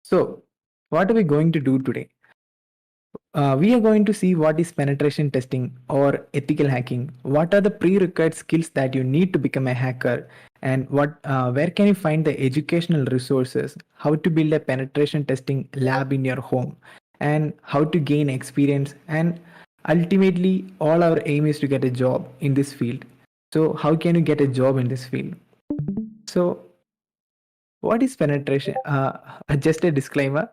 So, what are we going to do today? We are going to see what is penetration testing or ethical hacking. What are the prerequisite skills that you need to become a hacker, and where can you find the educational resources? How to build a penetration testing lab in your home, and how to gain experience. And ultimately, all our aim is to get a job in this field. So, how can you get a job in this field? So, what is penetration? Just a disclaimer.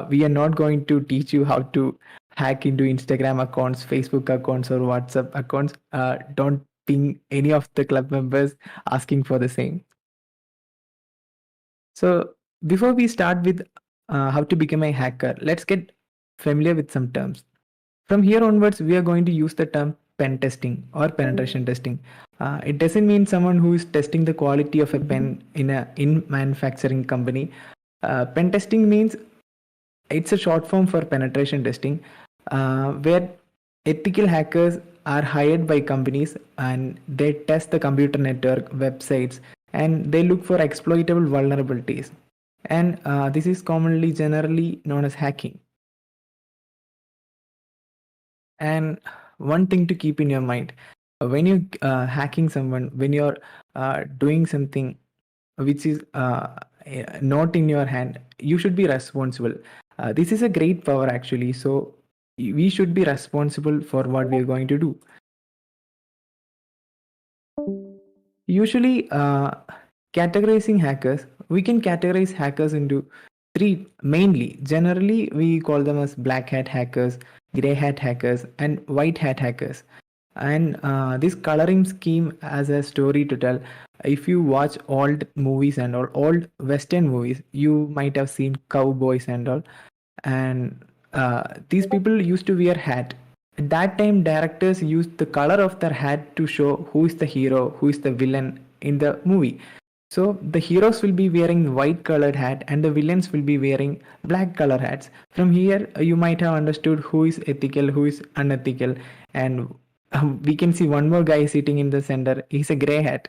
We are not going to teach you how to hack into Instagram accounts, Facebook accounts, or WhatsApp accounts. Don't ping any of the club members asking for the same. So, before we start with how to become a hacker, let's get familiar with some terms. From here onwards, we are going to use the term pen testing or penetration testing. It doesn't mean someone who is testing the quality of a pen in manufacturing company. Pen testing means it's a short form for penetration testing, where ethical hackers are hired by companies and they test the computer network, websites, and they look for exploitable vulnerabilities. And this is generally known as hacking. And one thing to keep in your mind, when you hacking someone, when you're doing something which is not in your hand, you should be responsible. This is a great power actually, so we should be responsible for what we are going to do. Usually, categorizing hackers, we can categorize hackers into three mainly. Generally, we call them as black hat hackers, gray hat hackers, and white hat hackers. And this coloring scheme has a story to tell. If you watch old movies and all old Western movies, you might have seen cowboys and all. And these people used to wear hat. At that time, directors used the color of their hat to show who is the hero, who is the villain in the movie. So the heroes will be wearing white colored hat and the villains will be wearing black color hats. From here, you might have understood who is ethical, who is unethical, and we can see one more guy sitting in the center. He's a gray hat.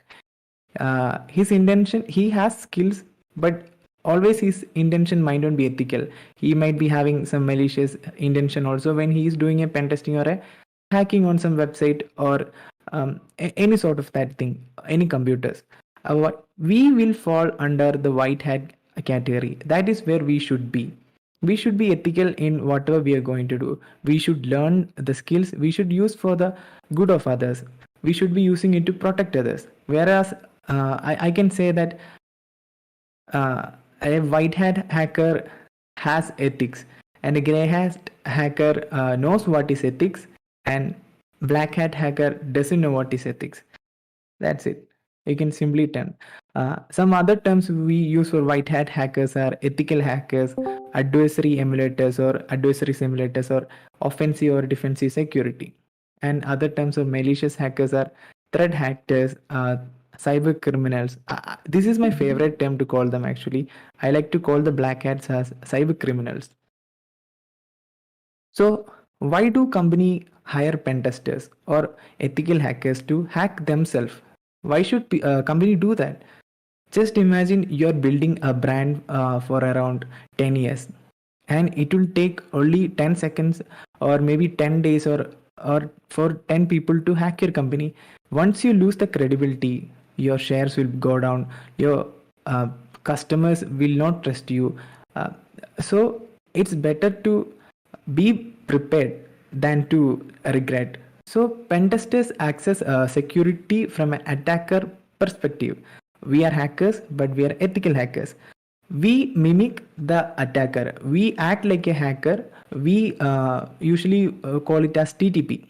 His intention, he has skills, but always his intention might not be ethical. He might be having some malicious intention also when he is doing a pen testing or a hacking on some website or any sort of that thing, any computers. What we will fall under the white hat category. That is where we should be. We should be ethical in whatever we are going to do. We should learn the skills we should use for the good of others. We should be using it to protect others. Whereas I can say that a white hat hacker has ethics, and a gray hat hacker knows what is ethics, and black hat hacker doesn't know what is ethics. That's it. You can simply turn. Some other terms we use for white hat hackers are ethical hackers, adversary emulators or adversary simulators, or offensive or defensive security. And other terms of malicious hackers are threat actors, cyber criminals. This is my favorite term to call them actually. I like to call the black hats as cyber criminals. So why do company hire pen testers or ethical hackers to hack themselves? Why should a company do that? Just imagine you're building a brand for around 10 years and it will take only 10 seconds or maybe 10 days or for 10 people to hack your company. Once you lose the credibility, your shares will go down, your customers will not trust you. So it's better to be prepared than to regret. So pen testers access security from an attacker perspective. We are hackers, but we are ethical hackers. We mimic the attacker. We act like a hacker. We usually call it as TTP,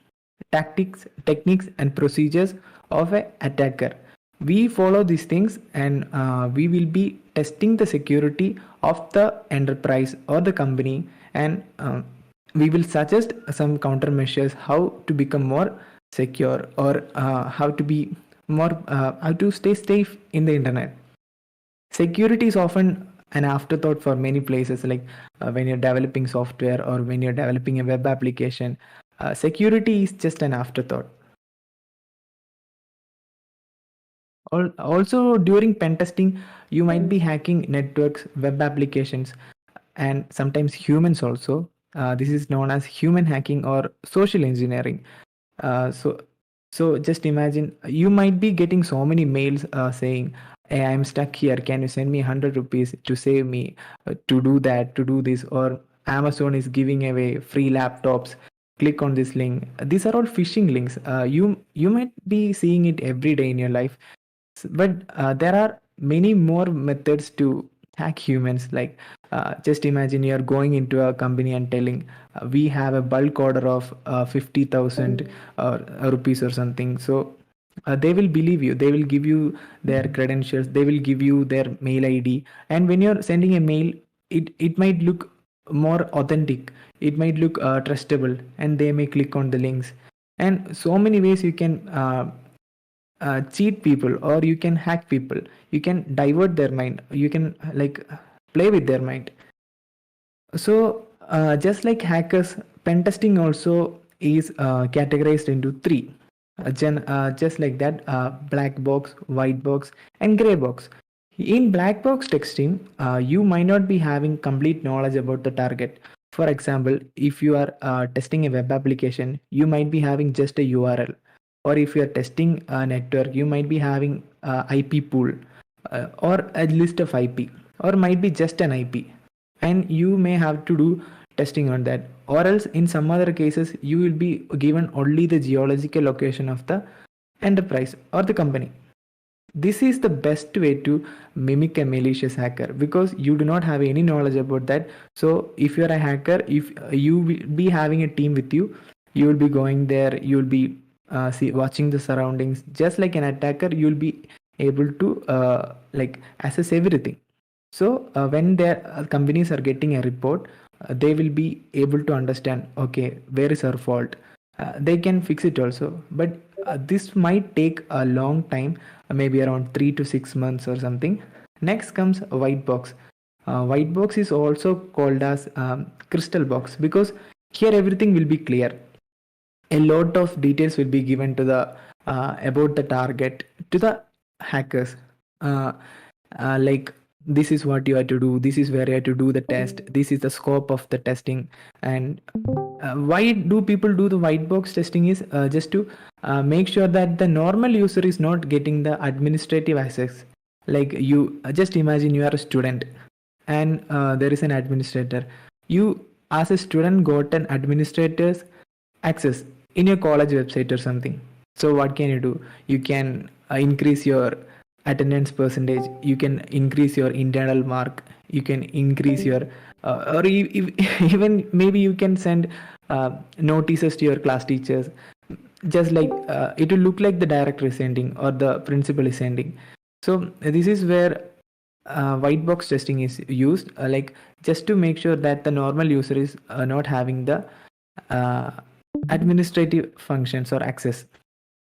tactics, techniques, and procedures of an attacker. We follow these things, and we will be testing the security of the enterprise or the company, and we will suggest some countermeasures how to become more secure or how to be more how to stay safe in the internet. Security is often an afterthought for many places, like when you're developing software or when you're developing a web application. Security is just an afterthought. Also, during pen testing, you might be hacking networks, web applications. and sometimes humans also. This is known as human hacking or social engineering. Uh, so, so just imagine you might be getting so many mails saying, "Hey, I'm stuck here. Can you send me 100 rupees to save me to do that, to do this?" Or Amazon is giving away free laptops. Click on this link. These are all phishing links. You might be seeing it every day in your life, but there are many more methods to hack humans. Like just imagine you're going into a company and telling we have a bulk order of 50,000 rupees or something. So they will believe you, they will give you their credentials, they will give you their mail ID, and when you're sending a mail, it might look more authentic, it might look trustable, and they may click on the links. And so many ways you can cheat people, or you can hack people, you can divert their mind, you can like play with their mind. So just like hackers, pen testing also is categorized into three. Just like that, black box, white box, and gray box. In black box testing, you might not be having complete knowledge about the target. For example, if you are testing a web application, you might be having just a URL. Or if you are testing a network, you might be having IP pool, or a list of IP, or might be just an IP, and you may have to do testing on that. Or else in some other cases you will be given only the geological location of the enterprise or the company. This is the best way to mimic a malicious hacker, because you do not have any knowledge about that. So if you're a hacker, if you will be having a team with you, you will be going there, you will be watching the surroundings. Just like an attacker, you will be able to like assess everything. So when their companies are getting a report, they will be able to understand, okay, where is our fault. They can fix it also, but this might take a long time, maybe around 3 to 6 months or something. Next comes a white box. White box is also called as crystal box, because here everything will be clear. A lot of details will be given to the about the target to the hackers. Uh, like, this is what you have to do, this is where you have to do the test, this is the scope of the testing. And why do people do the white box testing is just to make sure that the normal user is not getting the administrative access. Like, you just imagine you are a student, and there is an administrator. You as a student got an administrator's access in your college website or something. So what can you do? You can increase your attendance percentage, you can increase your internal mark, you can increase your even maybe you can send notices to your class teachers. Just like it will look like the director is sending or the principal is sending. So this is where white box testing is used, like just to make sure that the normal user is not having the uh, administrative functions or access.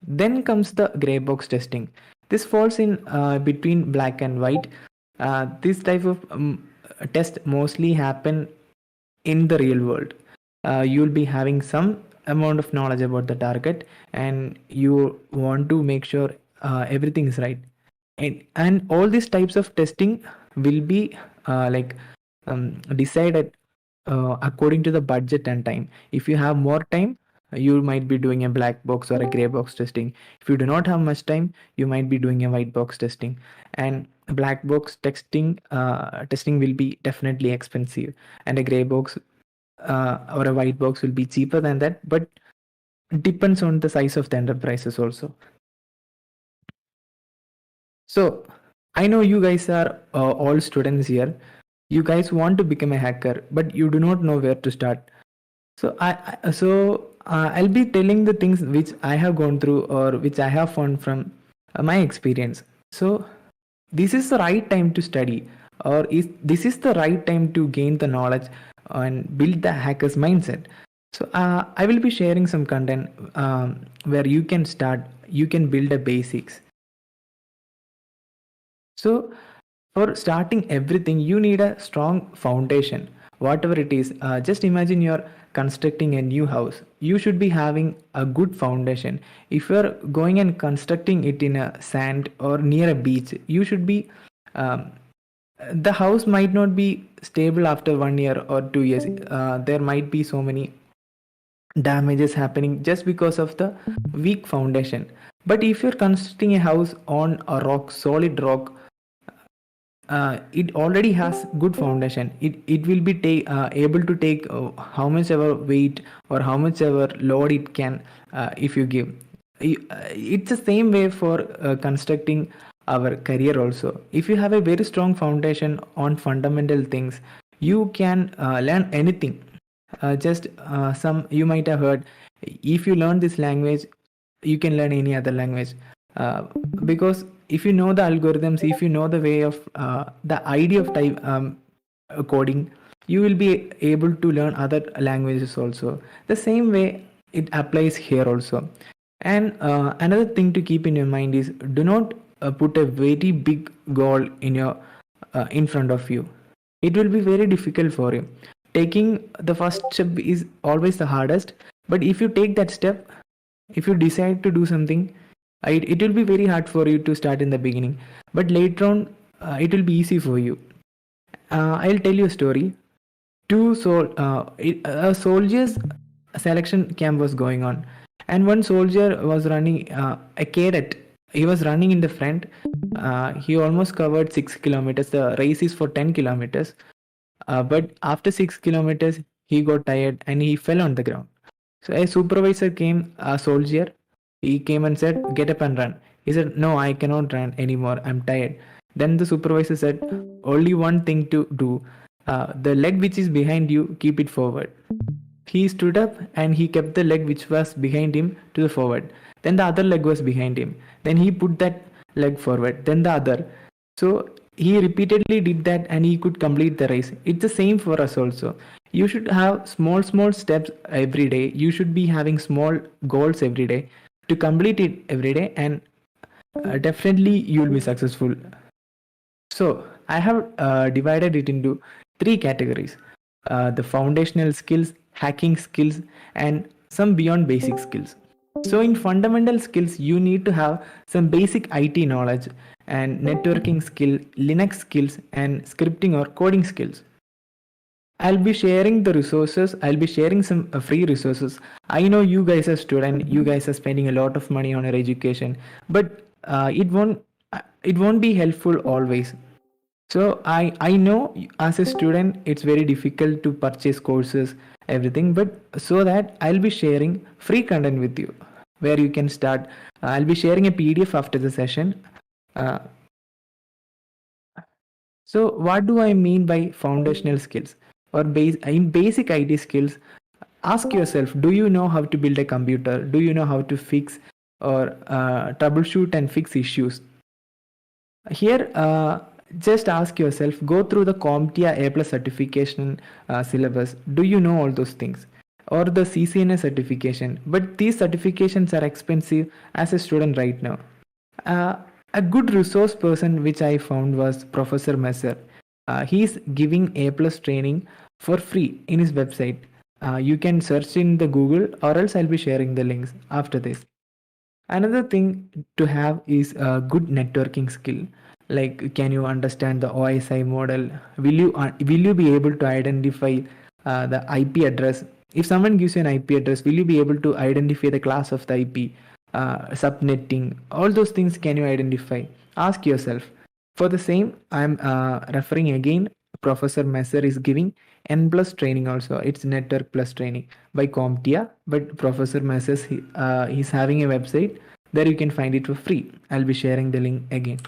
Then comes the gray box testing. This falls in between black and white. This type of test mostly happen in the real world. You'll be having some amount of knowledge about the target, and you want to make sure everything is right. And all these types of testing will be like decided according to the budget and time. If you have more time, you might be doing a black box or a gray box testing. If you do not have much time, you might be doing a white box testing. And black box testing will be definitely expensive, and a gray box or a white box will be cheaper than that, but depends on the size of the enterprises also. So I know you guys are all students here. You guys want to become a hacker, but you do not know where to start. So I'll be telling the things which I have gone through or which I have found from my experience. So this is the right time to study, or is this is the right time to gain the knowledge and build the hacker's mindset. So I will be sharing some content where you can start, you can build the basics. So for starting everything, you need a strong foundation. Whatever it is, just imagine you're constructing a new house. You should be having a good foundation. If you're going and constructing it in a sand or near a beach, you should be um, the house might not be stable after 1 year or 2 years. There might be so many damages happening just because of the weak foundation. But if you're constructing a house on a rock, solid rock, it already has good foundation. It will be able to take how much ever weight or how much ever load it can, if you give. It's the same way for constructing our career also. If you have a very strong foundation on fundamental things, you can learn anything. Just some you might have heard, if you learn this language, you can learn any other language, because if you know the algorithms, if you know the way of the idea of type coding, you will be able to learn other languages also. The same way it applies here also. And another thing to keep in your mind is, do not put a very big goal in front of you. It will be very difficult for you. Taking the first step is always the hardest, but if you take that step, if you decide to do something, it will be very hard for you to start in the beginning, but later on it will be easy for you. I'll tell you a story. A soldier's selection camp was going on, and one soldier was running, a cadet. He was running in the front. He almost covered 6 kilometers. The race is for 10 kilometers. But after 6 kilometers, he got tired and he fell on the ground. So a supervisor came, a soldier. He came and said, "Get up and run." He said, "No, I cannot run anymore. I'm tired." Then the supervisor said, "Only one thing to do. The leg which is behind you, keep it forward." He stood up and he kept the leg which was behind him to the forward. Then the other leg was behind him. Then he put that leg forward. Then the other. So he repeatedly did that and he could complete the race. It's the same for us also. You should have small steps every day. You should be having small goals every day to complete it every day, and definitely you will be successful. So I have divided it into 3 categories: the foundational skills, hacking skills, and some beyond basic skills. So in fundamental skills, you need to have some basic IT knowledge and networking skill, Linux skills, and scripting or coding skills. I'll be sharing the resources. I'll be sharing some free resources. I know you guys are students. You guys are spending a lot of money on your education, but it won't be helpful always. So I know as a student it's very difficult to purchase courses, everything, but so that I'll be sharing free content with you where you can start. I'll be sharing a PDF after the session. Uh, so what do I mean by foundational skills or in basic IT skills? Ask yourself, do you know how to build a computer? Do you know how to fix or troubleshoot and fix issues? Here, just ask yourself, go through the CompTIA A+ certification syllabus. Do you know all those things? Or the CCNA certification. But these certifications are expensive as a student right now. A good resource person which I found was Professor Messer. He's giving A+ training for free in his website. You can search in the Google, or else I'll be sharing the links after this. Another thing to have is a good networking skill. Like, can you understand the OSI model? Will you be able to identify the IP address? If someone gives you an IP address, will you be able to identify the class of the IP, subnetting? All those things can you identify? Ask yourself. For the same, I'm referring again. Professor Messer is giving N+ training also. It's Network Plus training by CompTIA, but Professor Messer he's having a website. There you can find it for free. I'll be sharing the link again.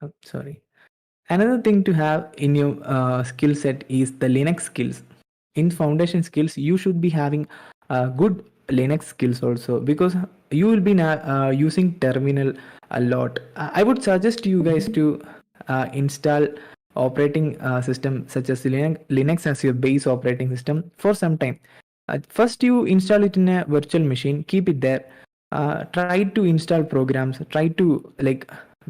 Oh, sorry. Another thing to have in your skill set is the Linux skills. In foundation skills, you should be having good Linux skills also, because you will be using terminal a lot. I would suggest you guys to install operating system such as Linux as your base operating system for some time. First, you install it in a virtual machine, keep it there. Try to install programs, try to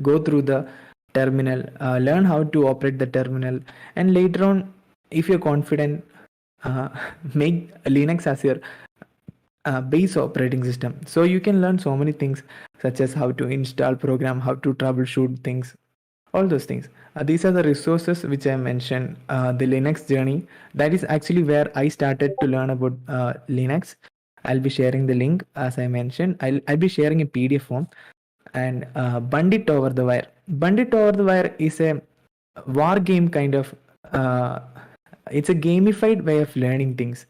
go through the terminal, learn how to operate the terminal, and later on, if you're confident, make Linux as your base operating system. So you can learn so many things, such as how to install program, how to troubleshoot things. all those things. These are the resources which I mentioned. The Linux journey, that is actually where I started to learn about Linux. I'll be sharing the link as I mentioned. I'll be sharing a PDF form, and Bandit Over the Wire. Bandit Over the Wire is a war game kind of. It's a gamified way of learning things.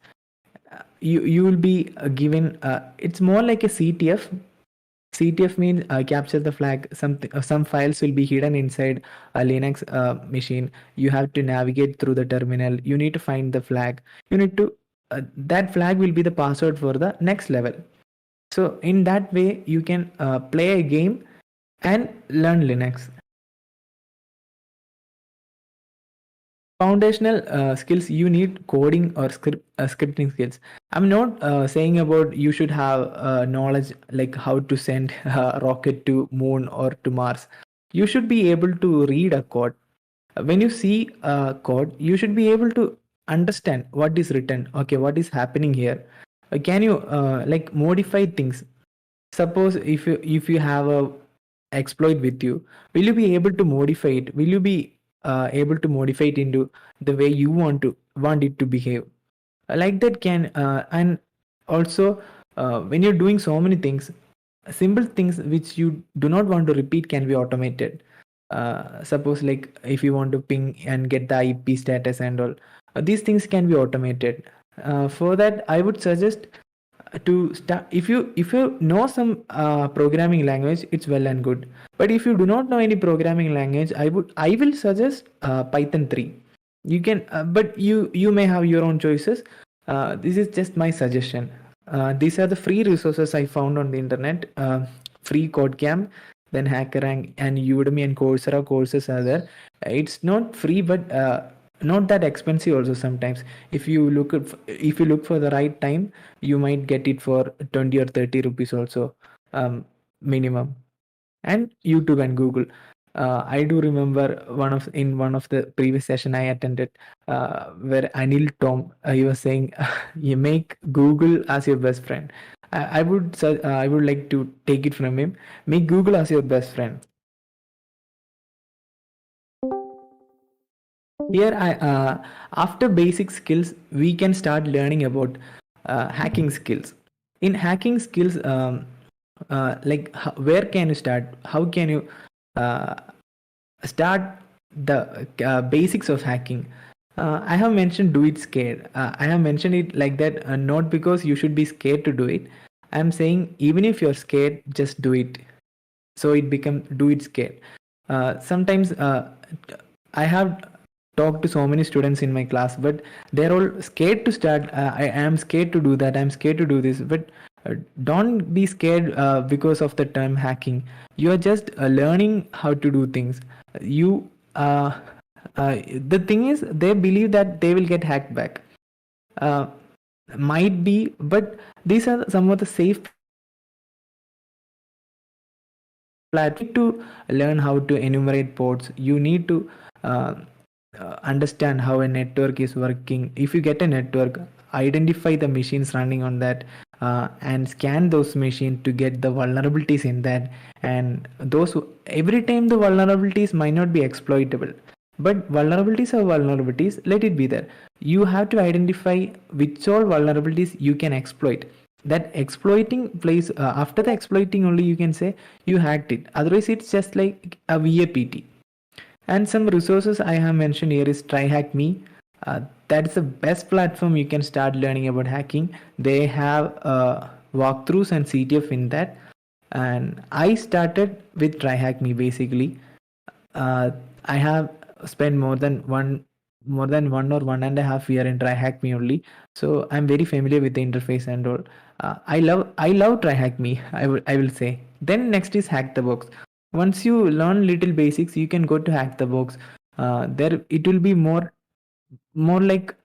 You will be given. It's more like a CTF. CTF means capture the flag. Some files will be hidden inside a Linux machine. You have to navigate through the terminal. You need to find the flag. You need to that flag will be the password for the next level. So in that way, you can play a game and learn Linux. Foundational skills, you need coding or scripting skills. I'm not saying about you should have knowledge like how to send a rocket to moon or to Mars. You should be able to read a code. When you see a code, you should be able to understand what is written. Okay, what is happening here? Can you like modify things? Suppose if you have a exploit with you, will you be able to modify it? Will you be able to modify it into the way you want it to behave? Like that can and also when you're doing so many things, simple things which you do not want to repeat can be automated. Suppose like if you want to ping and get the IP status and all, these things can be automated. For that, I would suggest to start. If you know some programming language, it's well and good. But if you do not know any programming language, I will suggest Python 3. You can but you may have your own choices. This is just my suggestion. These are the free resources I found on the internet. Free Codecamp, then HackerRank, and Udemy and Coursera courses are there. It's not free, but not that expensive also. Sometimes if you look for the right time, you might get it for 20 or 30 rupees also, minimum. And YouTube and Google. I do remember in one of the previous session I attended, where Anil Tom, he was saying, you make Google as your best friend. I would like to take it from him. Make Google as your best friend. Here, after basic skills, we can start learning about hacking skills. In hacking skills, where can you start? How can you start the basics of hacking? I have mentioned do it scared. I have mentioned it like that, not because you should be scared to do it. I'm saying even if you're scared, just do it. So it becomes do it scared. Sometimes I have talked to so many students in my class, but they're all scared to start. I am scared to do that. I'm scared to do this. But don't be scared because of the term hacking. You are just learning how to do things. The thing is, they believe that they will get hacked back. Might be, but these are some of the safe platforms. To learn how to enumerate ports, you need to understand how a network is working. If you get a network, identify the machines running on that, and scan those machines to get the vulnerabilities in that. And those every time the vulnerabilities might not be exploitable, but vulnerabilities are vulnerabilities. Let it be there. You have to identify which all vulnerabilities you can exploit. That exploiting place, after the exploiting only you can say you hacked it. Otherwise, it's just like a VAPT. And some resources I have mentioned here is TryHackMe. That's the best platform you can start learning about hacking. They have walkthroughs and CTF in that. And I started with TryHackMe basically. I have spent more than one or 1.5 year in TryHackMe only. So I'm very familiar with the interface and all. I love TryHackMe. I will say. Then next is Hack the Box. Once you learn little basics, you can go to Hack the Box. There it will be more like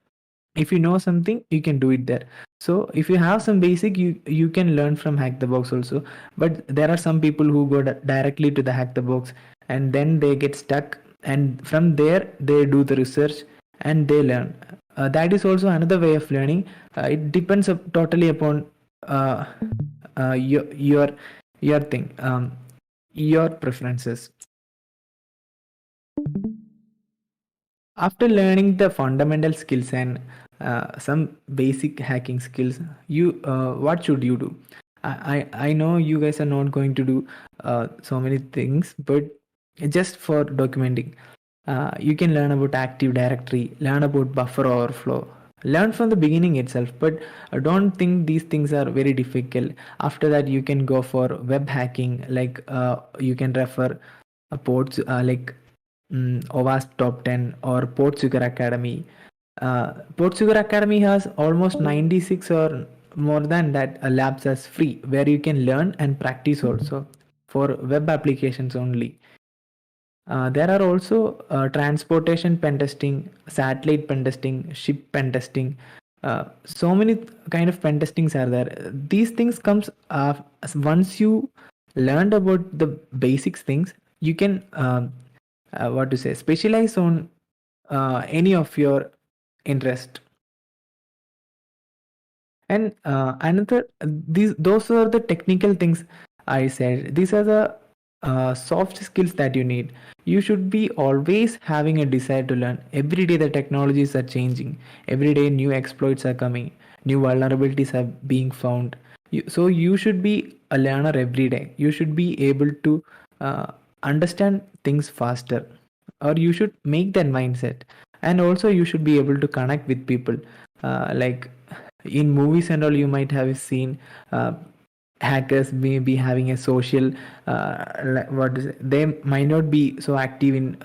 if you know something, you can do it there. So if you have some basic, you can learn from Hack the Box also. But there are some people who go directly to the Hack the Box and then they get stuck, and from there they do the research and they learn. That is also another way of learning. It depends totally upon your thing, your preferences. After learning the fundamental skills and some basic hacking skills, you what should you do? I know you guys are not going to do so many things, but just for documenting, you can learn about Active Directory, learn about buffer overflow, learn from the beginning itself. But don't think these things are very difficult. After that, you can go for web hacking, like you can refer ports like OWASP Top 10 or Portsugar Academy. Portsugar Academy has almost 96 or more than that labs as free, where you can learn and practice also for web applications only. There are also transportation pen testing, satellite pen testing, ship pen testing. So many kind of pen testings are there. These things comes once you learned about the basics things, you can what to say, specialize on any of your interest. And another, those are the technical things I said. These are the soft skills that you need. You should be always having a desire to learn. Every day the technologies are changing. Every day new exploits are coming. New vulnerabilities are being found. So you should be a learner every day. You should be able to understand things faster, or you should make that mindset. And also you should be able to connect with people. Like in movies and all, you might have seen hackers may be having a social they might not be so active in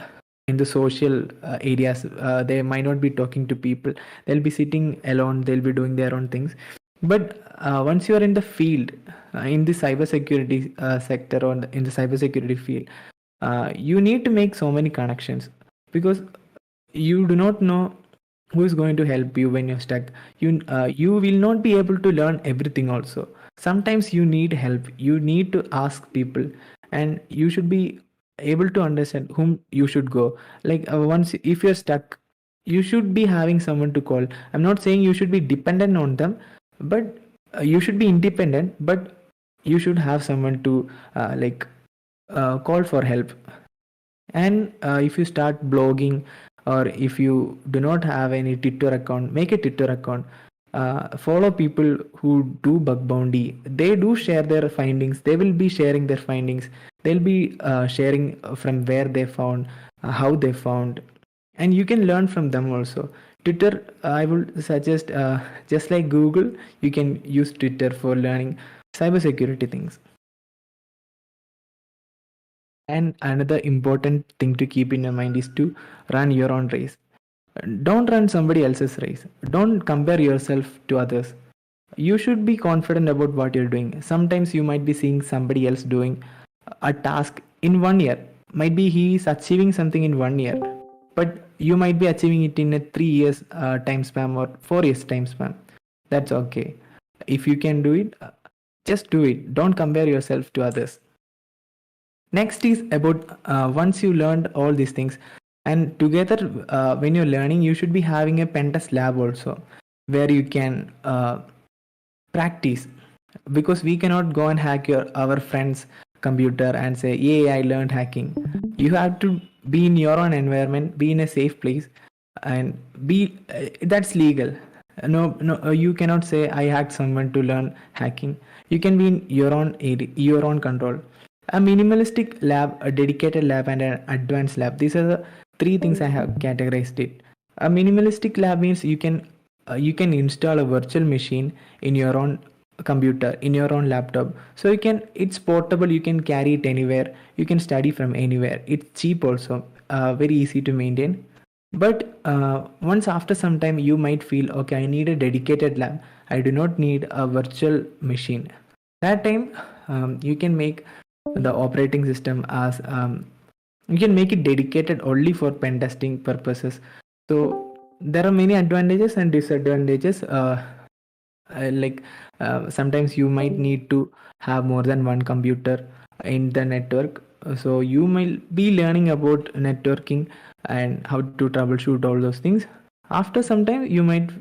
the social areas. They might not be talking to people. They'll be sitting alone, they'll be doing their own things. But once you are in the field, in the cybersecurity sector, or in the cybersecurity field, you need to make so many connections, because you do not know who is going to help you when you're stuck. You will not be able to learn everything also. Sometimes you need help, you need to ask people, and you should be able to understand whom you should go. Like once if you're stuck, you should be having someone to call. I'm not saying you should be dependent on them, but you should be independent, but you should have someone to call for help. And if you start blogging, or if you do not have any Twitter account, make a Twitter account. Follow people who do bug bounty. They do share their findings. They will be sharing their findings. They'll be sharing from where they found, how they found, and you can learn from them also. Twitter, I would suggest, just like Google, you can use Twitter for learning cybersecurity things. And another important thing to keep in your mind is to run your own race. Don't run somebody else's race. Don't compare yourself to others. You should be confident about what you're doing. Sometimes you might be seeing somebody else doing a task in 1 year. Might be he is achieving something in 1 year, but you might be achieving it in a 3 years time span, or 4 years time span. That's okay. If you can do it, just do it. Don't compare yourself to others. Next is about once you learned all these things, and together when you're learning, you should be having a Pentest lab also, where you can practice, because we cannot go and hack our friend's computer and say, "Yay, I learned hacking." You have to be in your own environment, be in a safe place, and be that's legal. No, you cannot say I hacked someone to learn hacking. You can be in your own area, your own control. A minimalistic lab, a dedicated lab, and an advanced lab. These are the three things I have categorized it. A minimalistic lab means you can install a virtual machine in your own computer, in your own laptop. So it's portable. You can carry it anywhere. You can study from anywhere. It's cheap also, very easy to maintain. But once after some time, you might feel, okay, I need a dedicated lab. I do not need a virtual machine. That time, you can make the operating system as you can make it dedicated only for pen testing purposes. So there are many advantages and disadvantages. Sometimes you might need to have more than one computer in the network. So you might be learning about networking and how to troubleshoot all those things. After some time you might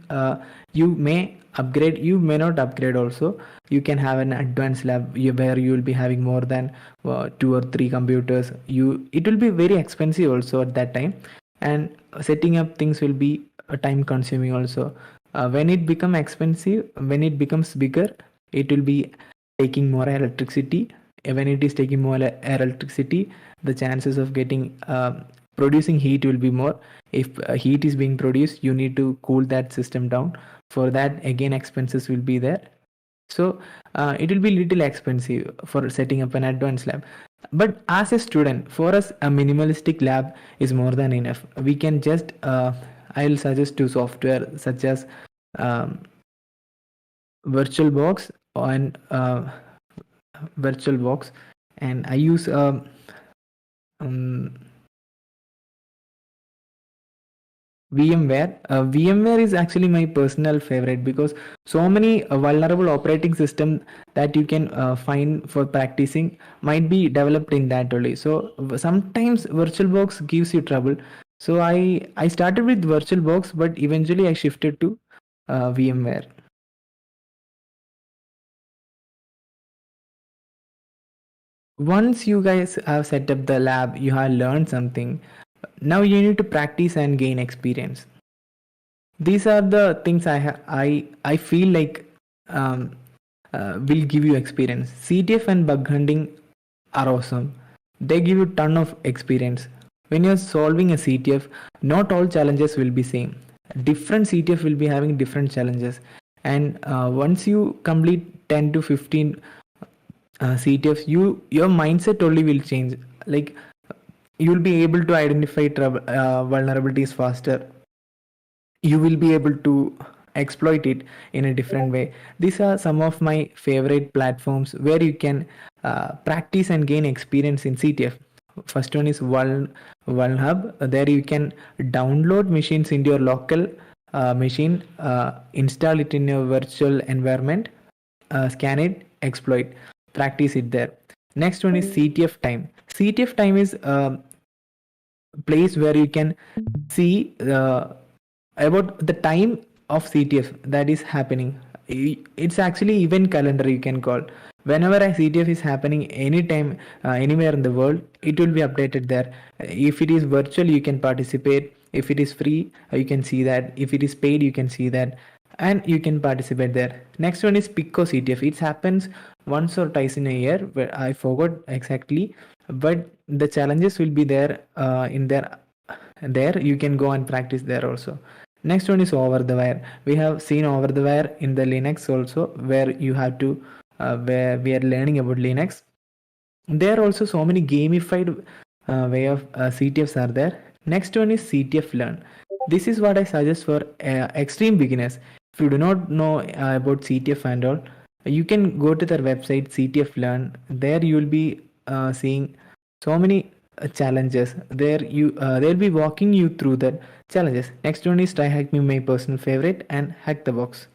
you may upgrade, you may not upgrade also. You can have an advanced lab where you will be having more than 2 or 3 computers. It will be very expensive also at that time, and setting up things will be time consuming also. When it become expensive, when it becomes bigger, it will be taking more electricity. When it is taking more electricity, the chances of getting producing heat will be more. If heat is being produced, you need to cool that system down. For that, again, expenses will be there. So it will be little expensive for setting up an advanced lab. But as a student, for us, a minimalistic lab is more than enough. We can just I'll suggest two software such as um, VirtualBox and VirtualBox, and I use um, VMware. VMware is actually my personal favorite because so many vulnerable operating system that you can find for practicing might be developed in that only. So sometimes VirtualBox gives you trouble. So I started with VirtualBox, but eventually I shifted to VMware. Once you guys have set up the lab, you have learned something. Now you need to practice and gain experience. These are the things I feel like will give you experience. CTF and bug hunting are awesome. They give you ton of experience. When you're solving a CTF, not all challenges will be same. Different CTF will be having different challenges, and once you complete 10 to 15 CTFs, your mindset only will change. Like you will be able to identify vulnerabilities faster. You will be able to exploit it in a different way. These are some of my favorite platforms where you can practice and gain experience in CTF. First one is Vulnhub. There you can download machines into your local machine, install it in your virtual environment, scan it, exploit, practice it there. Next one is CTF time. CTF time is a place where you can see about the time of CTF that is happening. It's actually event calendar you can call. Whenever a CTF is happening anytime, anywhere in the world, it will be updated there. If it is virtual, you can participate. If it is free, you can see that. If it is paid, you can see that, and you can participate there. Next one is Pico CTF. It happens once or twice in a year, where I forgot exactly, but the challenges will be there in there. There you can go and practice there also. Next one is over the wire. We have seen over the wire in the Linux also, where you have to where we are learning about Linux. There are also so many gamified way of CTFs are there. Next one is CTF Learn. This is what I suggest for extreme beginners. If you do not know about CTF and all, you can go to their website CTF Learn. There you will be seeing so many challenges. There they'll be walking you through the challenges. Next one is Try Hack Me, my personal favorite, and Hack the Box.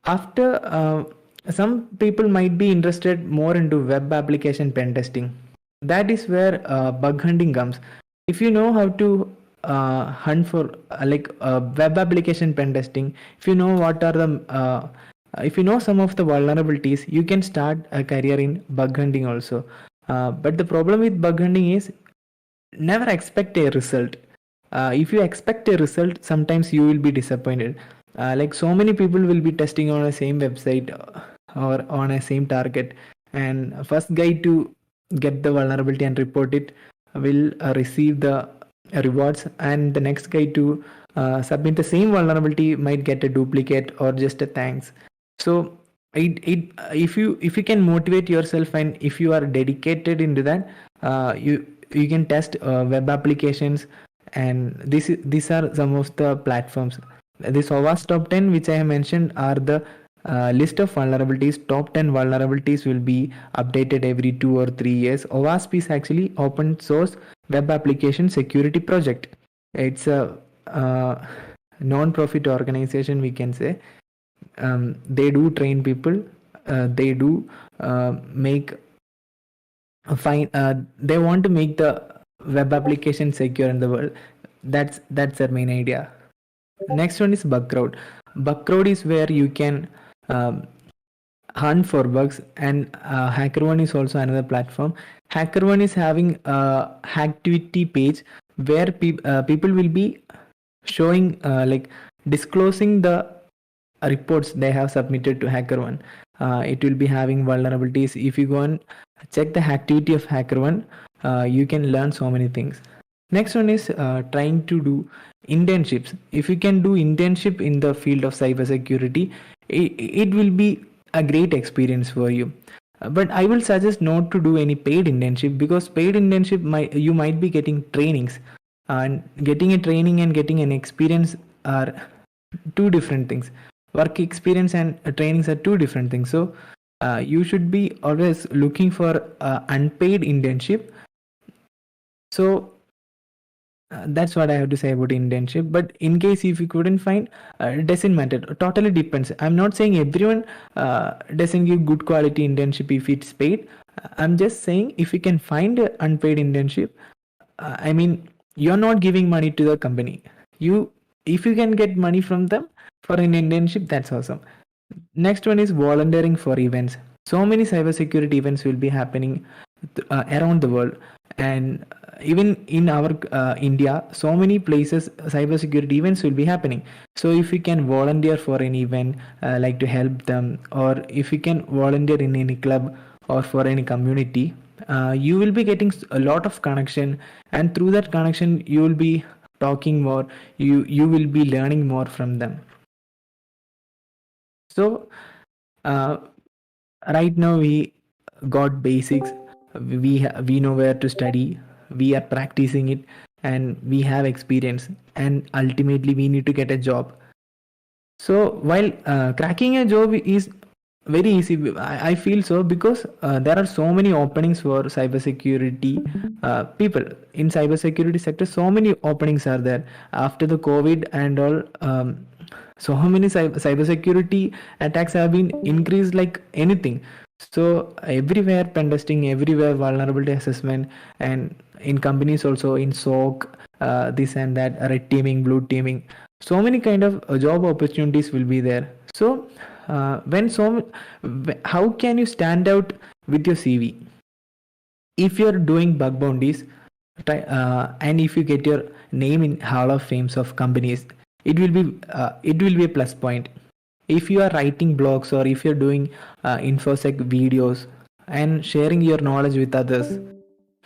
After some people might be interested more into web application pen testing. That is where bug hunting comes. If you know how to hunt for web application pen testing, if you know what are the if you know some of the vulnerabilities, you can start a career in bug hunting also. But the problem with bug hunting is never expect a result. If you expect a result, sometimes you will be disappointed. Like so many people will be testing on the same website or on a same target, and first guy to get the vulnerability and report it will receive the rewards, and the next guy to submit the same vulnerability might get a duplicate or just a thanks. So if you can motivate yourself, and if you are dedicated into that, you can test web applications, and these are some of the platforms. This OWASP top 10 which I have mentioned are the list of vulnerabilities. Top 10 vulnerabilities will be updated every 2 or 3 years. OWASP is actually open source web application security project. It's a non-profit organization, we can say. They do train people. They do make fine. They want to make the web application secure in the world. That's their main idea. Next one is bug crowd. Bug crowd is where you can hunt for bugs, and HackerOne is also another platform. HackerOne is having a hacktivity page where people will be showing like disclosing the reports they have submitted to HackerOne. It will be having vulnerabilities. If you go and check the activity of HackerOne, you can learn so many things. Next one is trying to do internships. If you can do internship in the field of cybersecurity, it will be a great experience for you. But I will suggest not to do any paid internship, because paid internship you might be getting trainings, and getting a training and getting an experience are two different things. Work experience and trainings are two different things. So you should be always looking for unpaid internship. So that's what I have to say about internship. But in case if you couldn't find, it doesn't matter. Totally depends. I'm not saying everyone doesn't give good quality internship if it's paid. I'm just saying if you can find an unpaid internship, I mean, you're not giving money to the company. If you can get money from them for an internship, that's awesome. Next one is volunteering for events. So many cybersecurity events will be happening around the world, and even in our India, so many places cybersecurity events will be happening. So if you can volunteer for an event, like to help them, or if you can volunteer in any club or for any community, you will be getting a lot of connection, and through that connection you will be talking more, you will be learning more from them. So right now we got basics, we know where to study, we are practicing it, and we have experience, and ultimately we need to get a job. So while cracking a job is very easy, I feel so, because there are so many openings for cybersecurity people in cybersecurity sector. So many openings are there after the COVID and all. So how many cybersecurity attacks have been increased like anything. So everywhere pen testing, everywhere vulnerability assessment, and in companies also in STOK, this and that, red teaming, blue teaming. So many kind of job opportunities will be there. So how can you stand out with your CV? If you're doing bug bounties, and if you get your name in Hall of Fames of companies, it will be a plus point. If you are writing blogs, or if you're doing infosec videos and sharing your knowledge with others,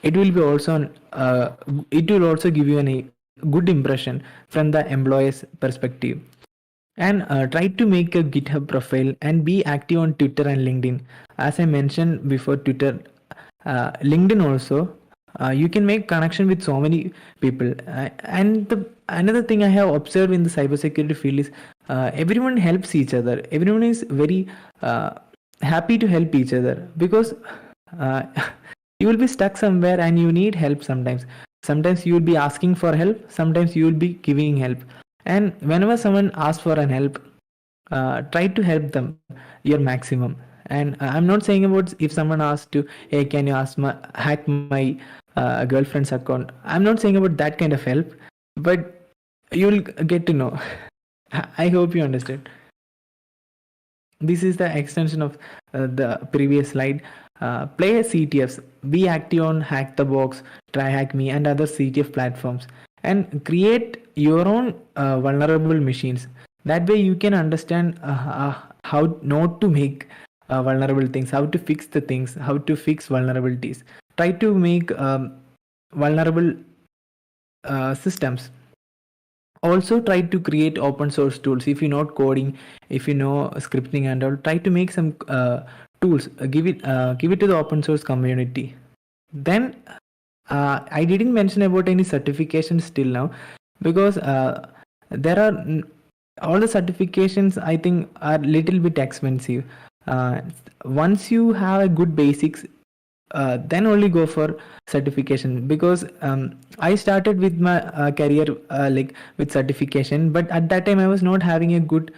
it will be also it will also give you a good impression from the employer's perspective. And try to make a GitHub profile and be active on Twitter and LinkedIn. As I mentioned before, Twitter, LinkedIn also, you can make connection with so many people. And another thing I have observed in the cybersecurity field is everyone helps each other. Everyone is very happy to help each other, because you will be stuck somewhere and you need help sometimes. Sometimes you will be asking for help, sometimes you will be giving help. And whenever someone asks for an help, try to help them your maximum. And I'm not saying about if someone asks to, hey, can you hack my girlfriend's account. I'm not saying about that kind of help, but you'll get to know. I hope you understand. This is the extension of the previous slide. Play CTFs, be active on Hack the Box, Try Hack Me, and other CTF platforms, and create your own vulnerable machines. That way you can understand how not to make vulnerable things, how to fix the things, how to fix vulnerabilities. Try to make vulnerable systems. Also try to create open source tools. If you know coding, if you know scripting and all, try to make some tools, give it to the open source community. Then I didn't mention about any certifications till now, because there are all the certifications I think are little bit expensive. Once you have a good basics, then only go for certification, because I started with my career like with certification, but at that time I was not having a good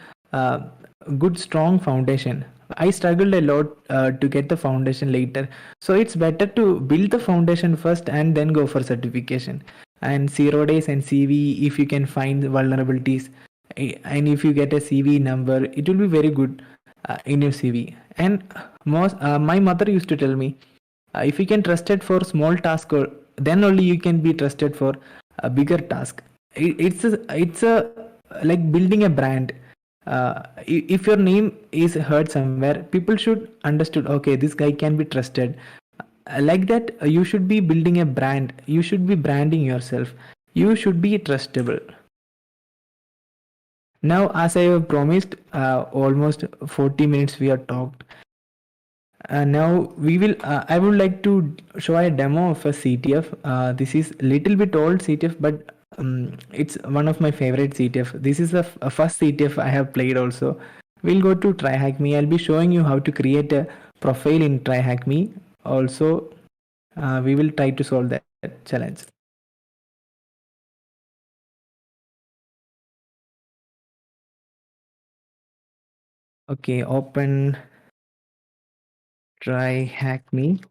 strong foundation. I struggled a lot to get the foundation later. So it's better to build the foundation first and then go for certification. And 0 days and CV, if you can find vulnerabilities, And if you get a CV number, it will be very good in your CV. And my mother used to tell me, if you can trust it for small task, then only you can be trusted for a bigger task. It's a like building a brand. If your name is heard somewhere, people should understood, okay, this guy can be trusted. Like that, you should be building a brand, you should be branding yourself, you should be trustable. Now, as I have promised, almost 40 minutes we have talked. Now we will. I would like to show a demo of a CTF. This is little bit old CTF, but it's one of my favorite CTF. This is a first CTF I have played also. We'll go to TryHackMe. I'll be showing you how to create a profile in TryHackMe. Also, we will try to solve that challenge. Okay, open TryHackMe.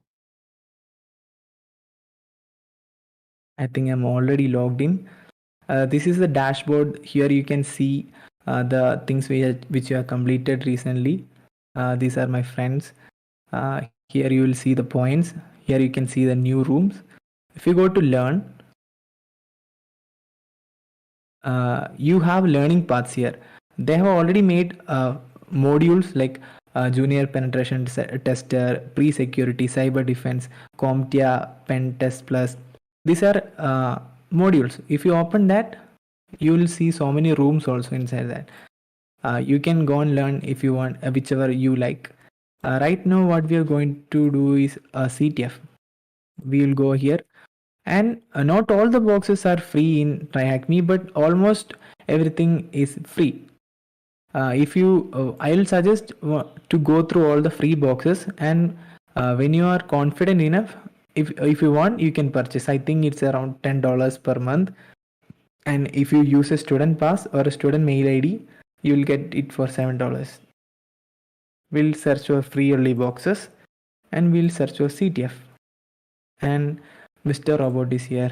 I think I'm already logged in. This is the dashboard. Here you can see the things which you have completed recently. These are my friends. Here you will see the points. Here you can see the new rooms. If you go to learn, you have learning paths here. They have already made modules like junior penetration tester, pre-security, cyber defense, CompTIA, Pentest Plus. These are modules. If you open that, you will see so many rooms also inside that. You can go and learn if you want, whichever you like. Right now, what we are going to do is CTF. We will go here, and not all the boxes are free in TryHackMe, but almost everything is free. If you, I'll suggest to go through all the free boxes, and when you are confident enough, if you want, you can purchase. I think it's around $10 per month, and if you use a student pass or a student mail ID, you will get it for $7. We'll search for free early boxes, and we'll search for CTF, and Mr. Robot is here.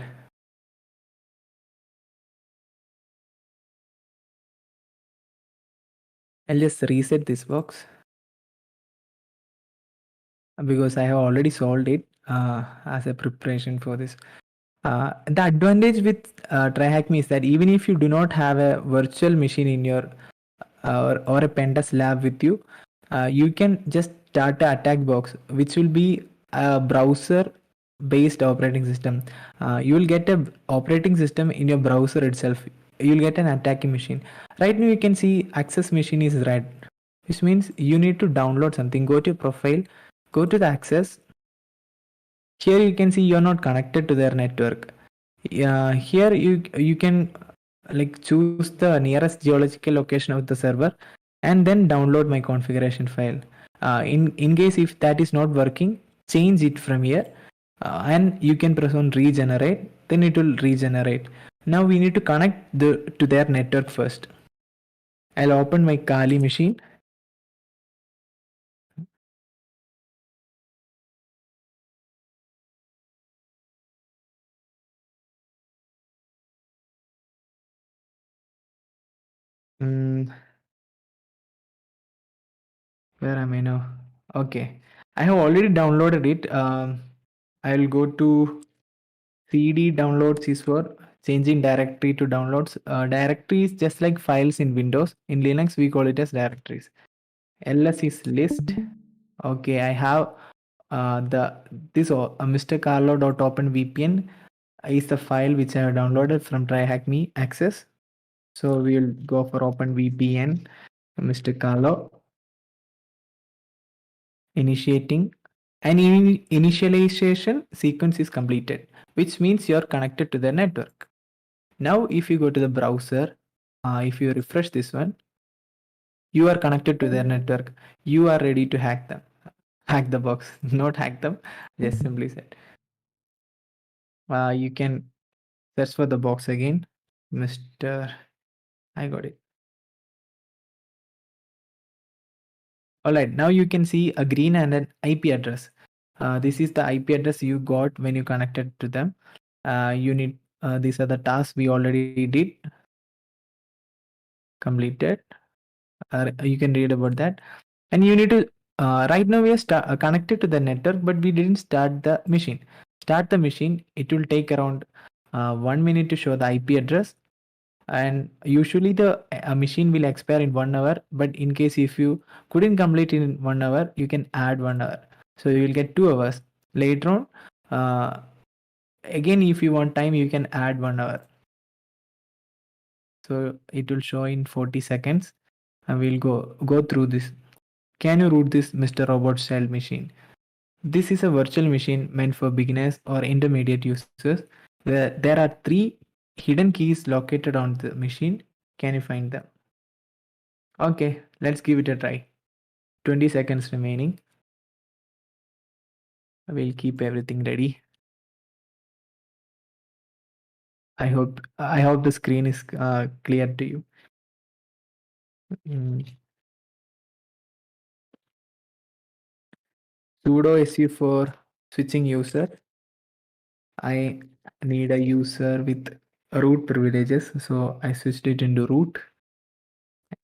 I'll just reset this box because I have already solved it as a preparation for this. The advantage with TryHackMe is that even if you do not have a virtual machine in your or a Pentest lab with you, you can just start an attack box, which will be a browser based operating system. You will get a operating system in your browser itself. You'll get an attacking machine. Right now you can see access machine is red, which means you need to download something. Go to your profile, go to the access. Here you can see you're not connected to their network. Here you can like choose the nearest geological location of the server and then download my configuration file. In case if that is not working, change it from here, and you can press on regenerate, then it will regenerate. Now we need to connect to their network first. I'll open my Kali machine. Where am I now? Okay, I have already downloaded it. I'll go to CD downloads is for changing directory to downloads. Directory is just like files in Windows. In Linux, we call it as directories. ls is list. Okay, I have this Mr. Carlo.openvpn is the file which I have downloaded from TryHackMe access. So we will go for OpenVPN, Mr. Carlo, initiating, and initialization sequence is completed, which means you're connected to the network. Now, if you go to the browser, if you refresh this one, you are connected to their network. You are ready to hack them. Hack the box, not hack them. Just simply said. You can search for the box again, Mr. I got it. All right, now you can see a green and an IP address. This is the IP address you got when you connected to them. You need these are the tasks we already did. completed. You can read about that. And you need to, right now we are connected to the network, but we didn't start the machine. Start the machine, it will take around 1 minute to show the IP address. And usually the machine will expire in 1 hour, but in case if you couldn't complete in 1 hour, you can add 1 hour. So you will get 2 hours. Later on, again, if you want time, you can add 1 hour. So it will show in 40 seconds. And we'll go through this. Can you root this Mr. Robot style machine? This is a virtual machine meant for beginners or intermediate users. There are 3 hidden keys located on the machine. Can you find them? Okay, let's give it a try. 20 seconds remaining. We'll keep everything ready. I hope the screen is clear to you. Sudo su for switching user. I need a user with root privileges, so I switched it into root.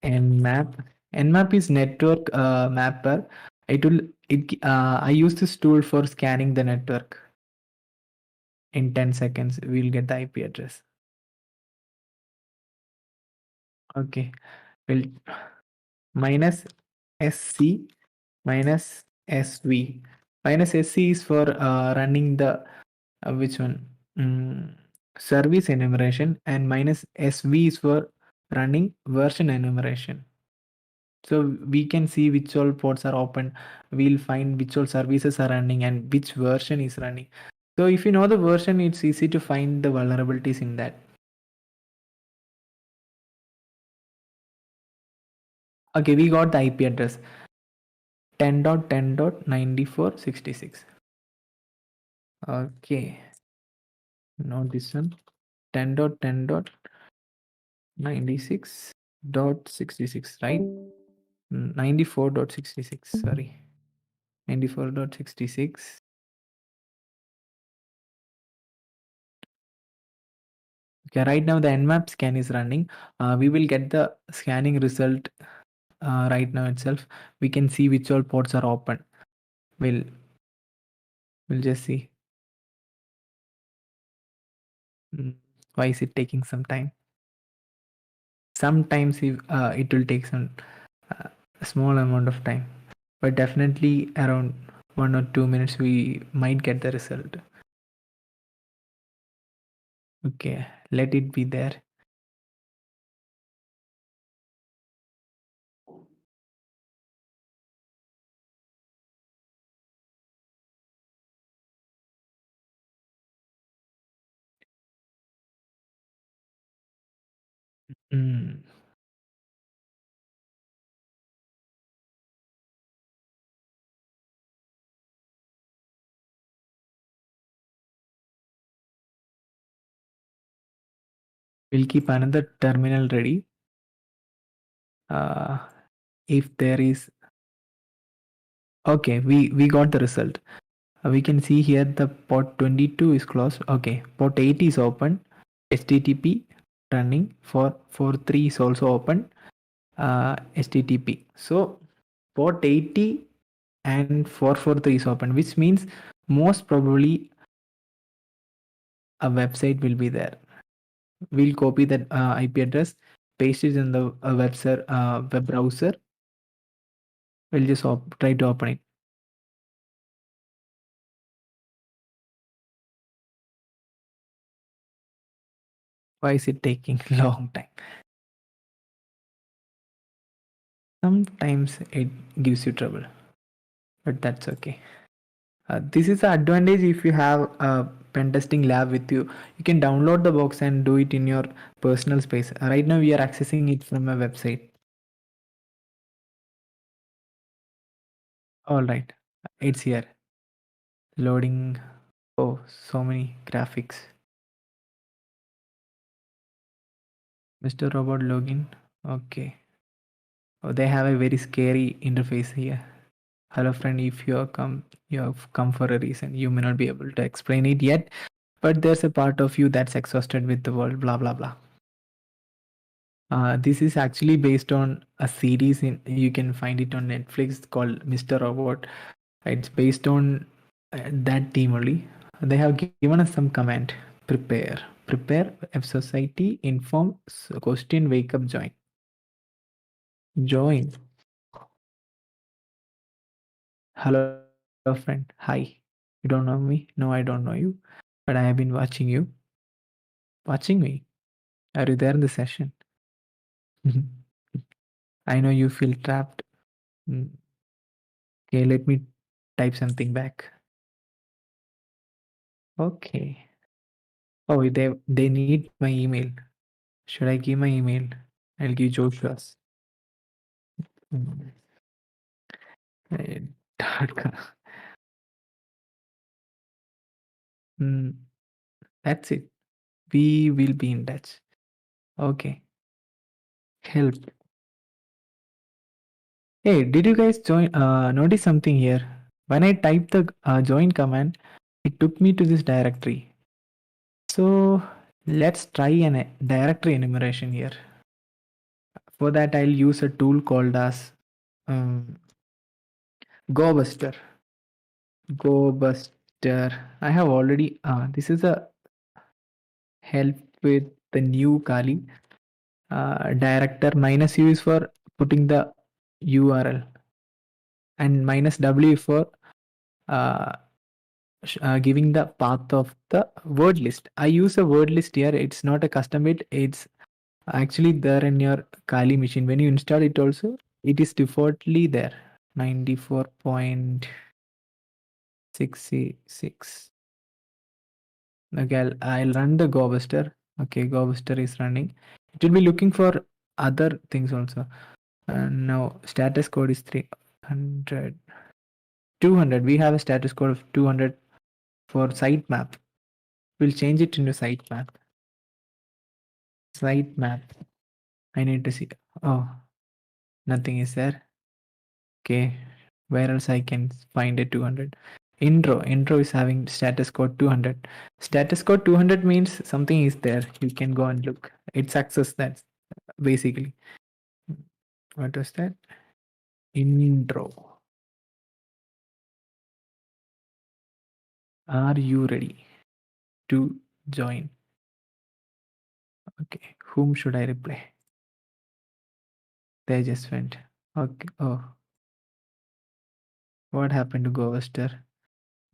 Nmap is network mapper. I use this tool for scanning the network. In 10 seconds, we'll get the IP address. Okay, we'll minus SC minus SV. Minus SC is for running the which one? Service enumeration, and minus SV is for running version enumeration. So we can see which all ports are open. We'll find which all services are running and which version is running. So if you know the version, it's easy to find the vulnerabilities in that. Okay, we got the IP address 10.10.9466. Okay, now this one 10.10.96.66, right? 94.66, sorry. 94.66. Okay, right now the Nmap scan is running. We will get the scanning result right now itself. We can see which all ports are open. We'll just see. Why is it taking some time? Sometimes it will take some small amount of time, but definitely around 1 or 2 minutes we might get the result. Okay, let it be there. We'll keep another terminal ready. If there is, okay, we got the result. We can see here the port 22 is closed. Okay, port 80 is open. HTTP running. 443 is also open. HTTP. So port 80 and 443 is open, which means most probably a website will be there. We'll copy that IP address, paste it in the web browser. We'll just try to open it. Why is it taking a long time? Sometimes it gives you trouble, but that's okay. This is the advantage if you have a pen testing lab with you. You can download the box and do it in your personal space. Right now we are accessing it from a website. All right, it's here. Loading. Oh, so many graphics. Mr. Robot login. Okay. Oh, they have a very scary interface here. Hello friend, if you have come for a reason. You may not be able to explain it yet, but there's a part of you that's exhausted with the world, blah blah blah. This is actually based on a series you can find it on Netflix called Mr. Robot. It's based on that team only. They have given us some command. Prepare F society inform question wake up join. Hello friend, hi. You don't know me? No, I don't know you, but I have been watching you. Watching me. Are you there in the session? I know you feel trapped. Mm, okay, let me type something back. Okay. Oh, they need my email. Should I give my email? I'll give Joshua's. Mm, eh, dark. Mm, that's it. We will be in touch. Okay. Help. Hey, did you guys notice something here? When I typed the join command, it took me to this directory. So let's try directory enumeration here. For that, I'll use a tool called as um, GoBuster. GoBuster. I have already. This is a help with the new Kali. Director minus U is for putting the URL, and minus W for uh, giving the path of the word list. I use a word list here. It's not a custom bit. It's actually there in your Kali machine. When you install it also, it is defaultly there. 94.66. Okay, I'll run the GoBuster. Okay, GoBuster is running. It will be looking for other things also. And now status code is 300. 200. We have a status code of 200 for sitemap. We'll change it into sitemap. Sitemap. I need to see. Oh, nothing is there. Okay. Where else I can find a 200? Intro is having status code 200. Status code 200 means something is there. You can go and look. It's access that basically. What was that? Intro. Are you ready to join? Okay. Whom should I reply? They just went. Okay. Oh, what happened to GoWester?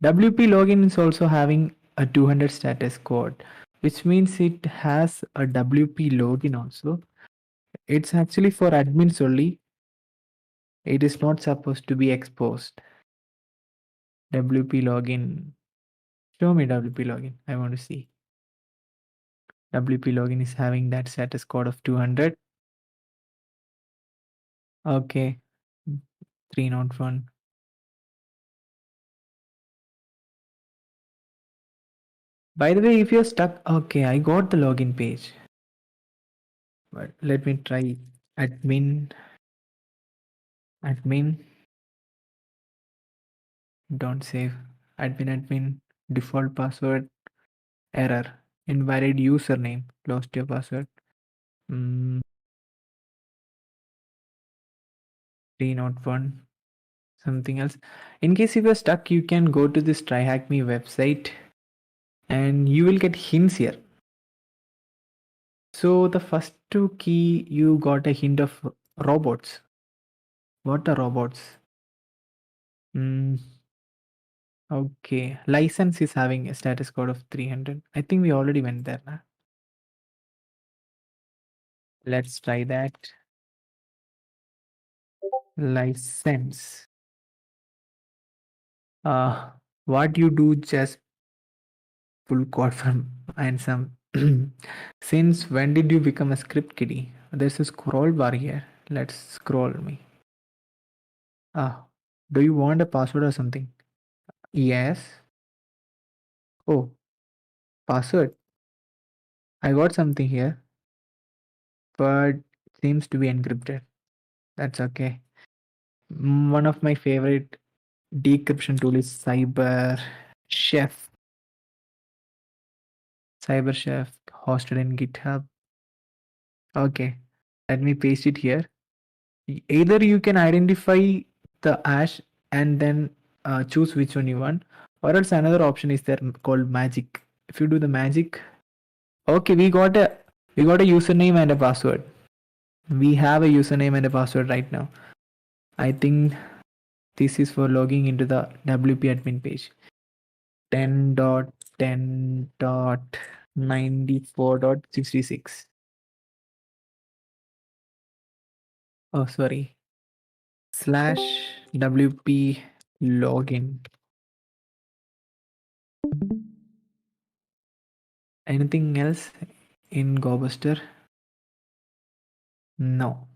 WP login is also having a 200 status code, which means it has a WP login also. It's actually for admins only. It is not supposed to be exposed. WP login. Show me WP login. I want to see. WP login is having that status code of 200. Okay. 301. By the way, if you're stuck, okay, I got the login page. But let me try admin, don't save, admin, default password, error, invalid username, lost your password. 301, something else. In case if you're stuck, you can go to this Try Hack Me website and you will get hints here. So the first two key, you got a hint of robots. What are robots? Okay, license is having a status code of 300. I think we already went there now. Let's try that. License. What you do, just pull code from and some. Since when did you become a script kiddie? There's a scroll bar here. Let's scroll me. Do you want a password or something? Yes. Oh, password. I got something here, but seems to be encrypted. That's okay. One of my favorite decryption tool is Chef. Cyber Chef hosted in GitHub. Okay. Let me paste it here. Either you can identify the hash and then choose which one you want, or else another option is there called magic. If you do the magic, okay, we got a username and a password. We have a username and a password right now. I think this is for logging into the WP admin page. 10.10.94.66. Oh, sorry. /WP login. Anything else in GoBuster? No.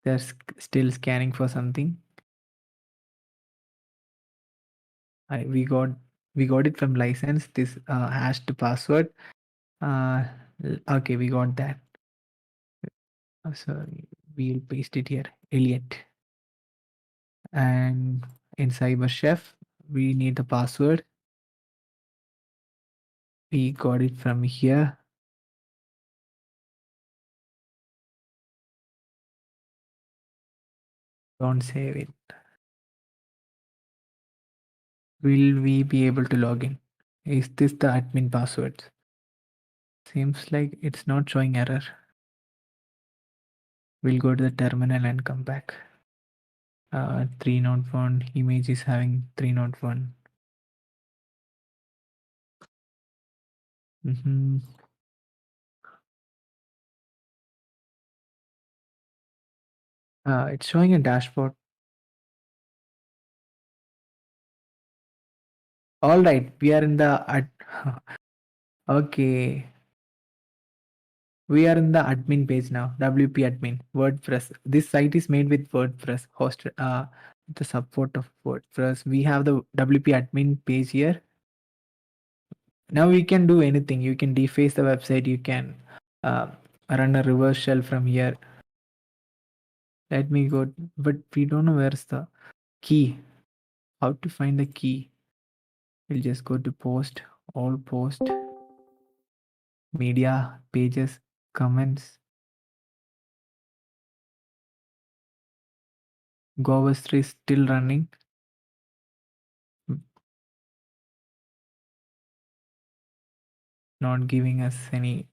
They're still scanning for something. We got it from license. This hashed password. Okay, we got that. Sorry, we'll paste it here. Elliot. And in CyberChef, we need the password. We got it from here. Don't save it. Will we be able to log in? Is this the admin password? Seems like it's not showing error. We'll go to the terminal and come back. 301 image is having 301. It's showing a dashboard. All right, we are in the okay. We are in the admin page now. WP admin WordPress. This site is made with WordPress hosted. The support of WordPress. We have the WP admin page here. Now we can do anything. You can deface the website. You can run a reverse shell from here. Let me go, but we don't know where's the key. How to find the key? We'll just go to post, all post, media, pages, comments. GoBuster is still running. Not giving us any.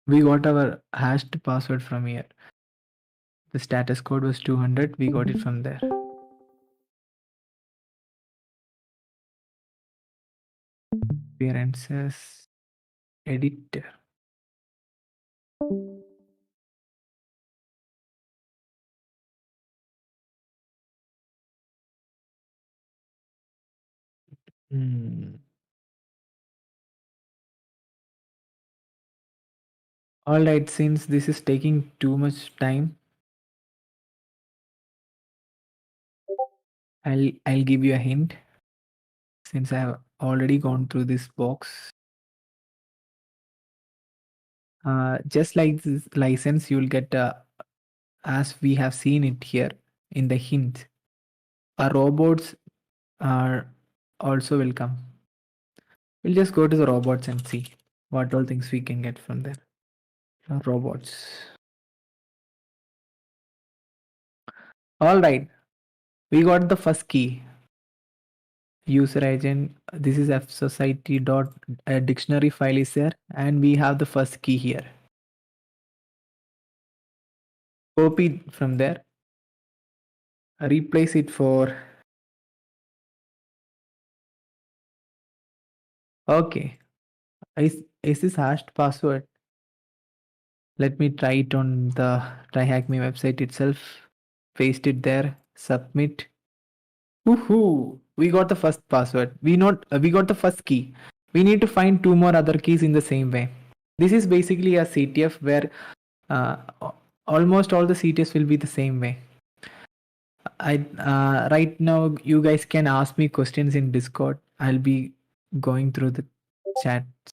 We got our hashed password from here. The status code was 200. We got it from there. Appearances, editor. All right, since this is taking too much time, I'll give you a hint. Since I have already gone through this box, just like this license, you'll get as we have seen it here in the hint. Our robots are also welcome. We'll just go to the robots and see what all things we can get from them. Robots. All right, we got the first key. User agent. This is fsociety dot dictionary file is there, and we have the first key here. Copy from there. Replace it for. Okay. Is this hashed password? Let me try it on the TryHackMe website itself. Paste it there. Submit. Woohoo! We got the first password. We got the first key. We need to find two more other keys in the same way. This is basically a CTF where almost all the CTFs will be the same way. Right now you guys can ask me questions in Discord. I'll be going through the chats.